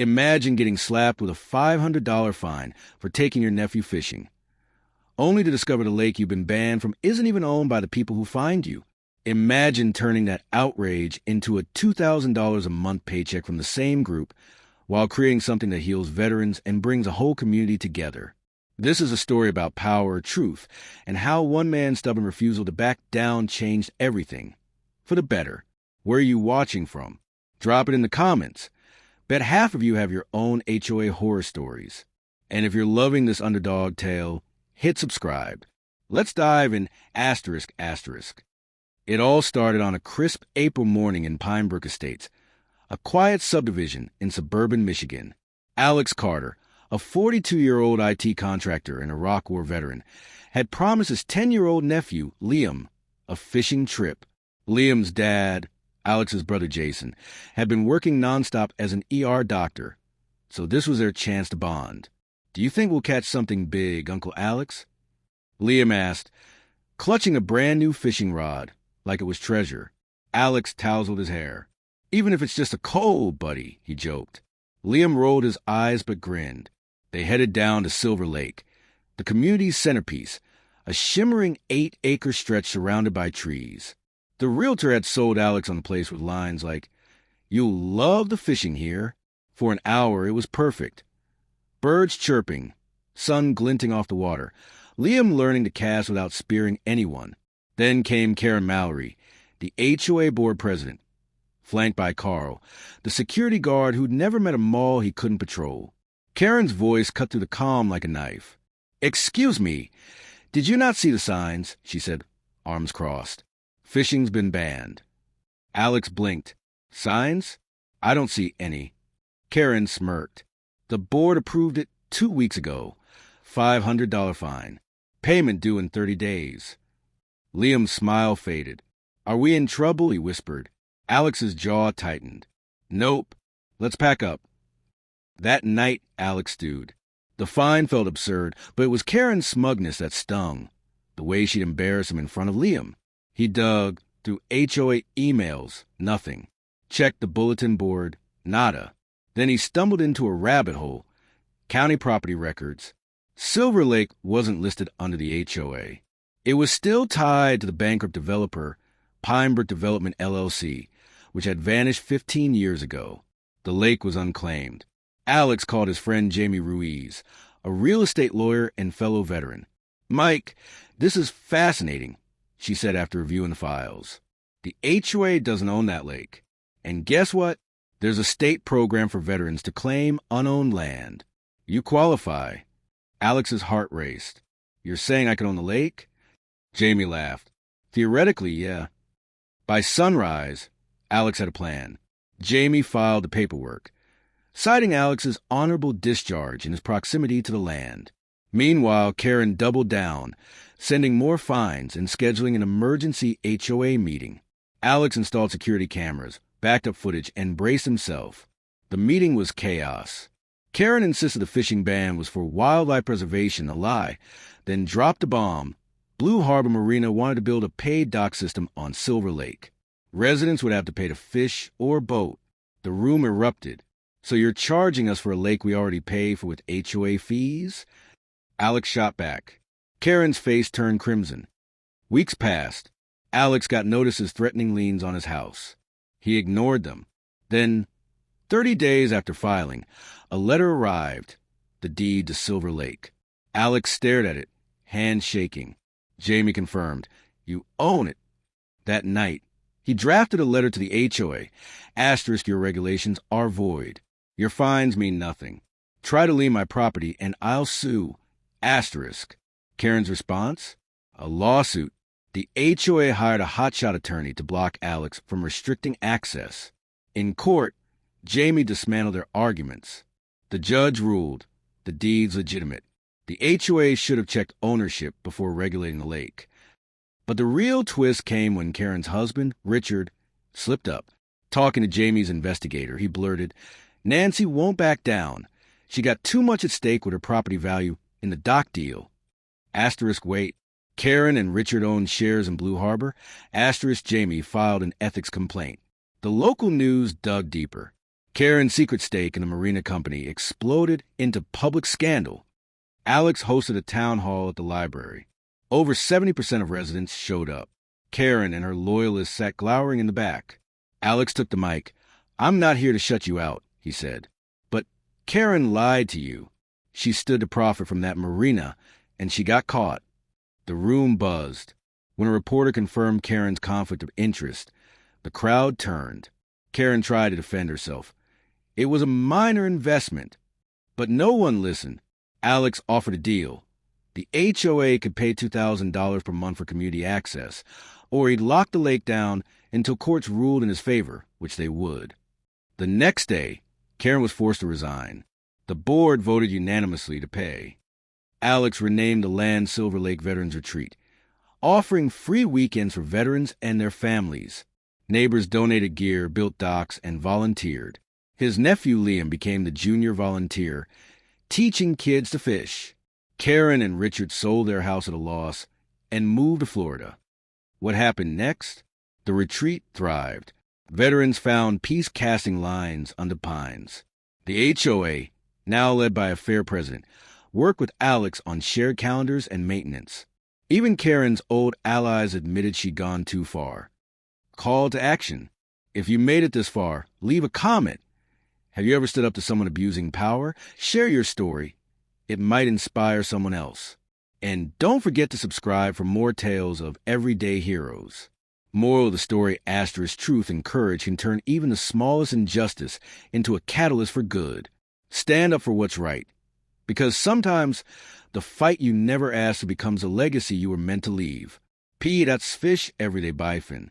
Imagine getting slapped with a $500 fine for taking your nephew fishing, only to discover the lake you've been banned from isn't even owned by the people who find you. Imagine turning that outrage into a $2,000 a month paycheck from the same group while creating something that heals veterans and brings a whole community together. This is a story about power, truth, and how one man's stubborn refusal to back down changed everything. For the better. Where are you watching from? Drop it in the comments. Bet half of you have your own HOA horror stories. And if you're loving this underdog tale, hit subscribe. Let's dive in asterisk. It all started on a crisp April morning in Pinebrook Estates, a quiet subdivision in suburban Michigan. Alex Carter, a 42-year-old IT contractor and Iraq War veteran, had promised his 10-year-old nephew, Liam, a fishing trip. Liam's dad, Alex's brother Jason, had been working nonstop as an ER doctor, so this was their chance to bond. "Do you think we'll catch something big, Uncle Alex?" Liam asked, clutching a brand-new fishing rod like it was treasure. Alex tousled his hair. "Even if it's just a cold, buddy," he joked. Liam rolled his eyes but grinned. They headed down to Silver Lake, the community's centerpiece, a shimmering 8-acre stretch surrounded by trees. The realtor had sold Alex on the place with lines like, "You'll love the fishing here." For an hour, it was perfect. Birds chirping, sun glinting off the water, Liam learning to cast without spearing anyone. Then came Karen Mallory, the HOA board president, flanked by Carl, the security guard who'd never met a mall he couldn't patrol. Karen's voice cut through the calm like a knife. "Excuse me, did you not see the signs?" she said, arms crossed. "Fishing's been banned." Alex blinked. "Signs? I don't see any." Karen smirked. "The board approved it 2 weeks ago. $500 fine. Payment due in 30 days. Liam's smile faded. "Are we in trouble?" he whispered. Alex's jaw tightened. "Nope. Let's pack up." That night, Alex stewed. The fine felt absurd, but it was Karen's smugness that stung. The way she'd embarrass him in front of Liam. He dug through HOA emails. Nothing. Checked the bulletin board. Nada. Then he stumbled into a rabbit hole. County property records. Silver Lake wasn't listed under the HOA. It was still tied to the bankrupt developer, Pinebrook Development LLC, which had vanished 15 years ago. The lake was unclaimed. Alex called his friend Jamie Ruiz, a real estate lawyer and fellow veteran. "Mike, this is fascinating," she said after reviewing the files. "The HOA doesn't own that lake. And guess what? There's a state program for veterans to claim unowned land. You qualify." Alex's heart raced. "You're saying I can own the lake?" Jamie laughed. "Theoretically, yeah." By sunrise, Alex had a plan. Jamie filed the paperwork, citing Alex's honorable discharge in his proximity to the land. Meanwhile, Karen doubled down, sending more fines and scheduling an emergency HOA meeting. Alex installed security cameras, backed up footage, and braced himself. The meeting was chaos. Karen insisted the fishing ban was for wildlife preservation, a lie, then dropped a bomb. Blue Harbor Marina wanted to build a paid dock system on Silver Lake. Residents would have to pay to fish or boat. The room erupted. "So you're charging us for a lake we already pay for with HOA fees?" Alex shot back. Karen's face turned crimson. Weeks passed. Alex got notices threatening liens on his house. He ignored them. Then, 30 days after filing, a letter arrived, the deed to Silver Lake. Alex stared at it, hands shaking. Jamie confirmed, "You own it." That night, he drafted a letter to the HOA. "Asterisk, your regulations are void. Your fines mean nothing. Try to lien my property and I'll sue. Asterisk." Karen's response? A lawsuit. The HOA hired a hotshot attorney to block Alex from restricting access. In court, Jamie dismantled their arguments. The judge ruled the deed's legitimate. The HOA should have checked ownership before regulating the lake. But the real twist came when Karen's husband, Richard, slipped up. Talking to Jamie's investigator, he blurted, "Nancy won't back down. She got too much at stake with her property value in the dock deal." Asterisk wait. Karen and Richard owned shares in Blue Harbor. Asterisk Jamie filed an ethics complaint. The local news dug deeper. Karen's secret stake in the marina company exploded into public scandal. Alex hosted a town hall at the library. Over 70% of residents showed up. Karen and her loyalists sat glowering in the back. Alex took the mic. "I'm not here to shut you out," he said. "But Karen lied to you. She stood to profit from that marina, and she got caught." The room buzzed. When a reporter confirmed Karen's conflict of interest, the crowd turned. Karen tried to defend herself. It was a minor investment. But no one listened. Alex offered a deal. The HOA could pay $2,000 per month for community access, or he'd lock the lake down until courts ruled in his favor, which they would. The next day, Karen was forced to resign. The board voted unanimously to pay. Alex renamed the land Silver Lake Veterans Retreat, offering free weekends for veterans and their families. Neighbors donated gear, built docks, and volunteered. His nephew Liam became the junior volunteer, teaching kids to fish. Karen and Richard sold their house at a loss and moved to Florida. What happened next? The retreat thrived. Veterans found peace-casting lines under pines. The HOA, now led by a fair president, worked with Alex on shared calendars and maintenance. Even Karen's old allies admitted she'd gone too far. Call to action. If you made it this far, leave a comment. Have you ever stood up to someone abusing power? Share your story. It might inspire someone else. And don't forget to subscribe for more tales of everyday heroes. Moral of the story: truth and courage can turn even the smallest injustice into a catalyst for good. Stand up for what's right. Because sometimes the fight you never asked for becomes a legacy you were meant to leave. That's Fish Everyday Bifin.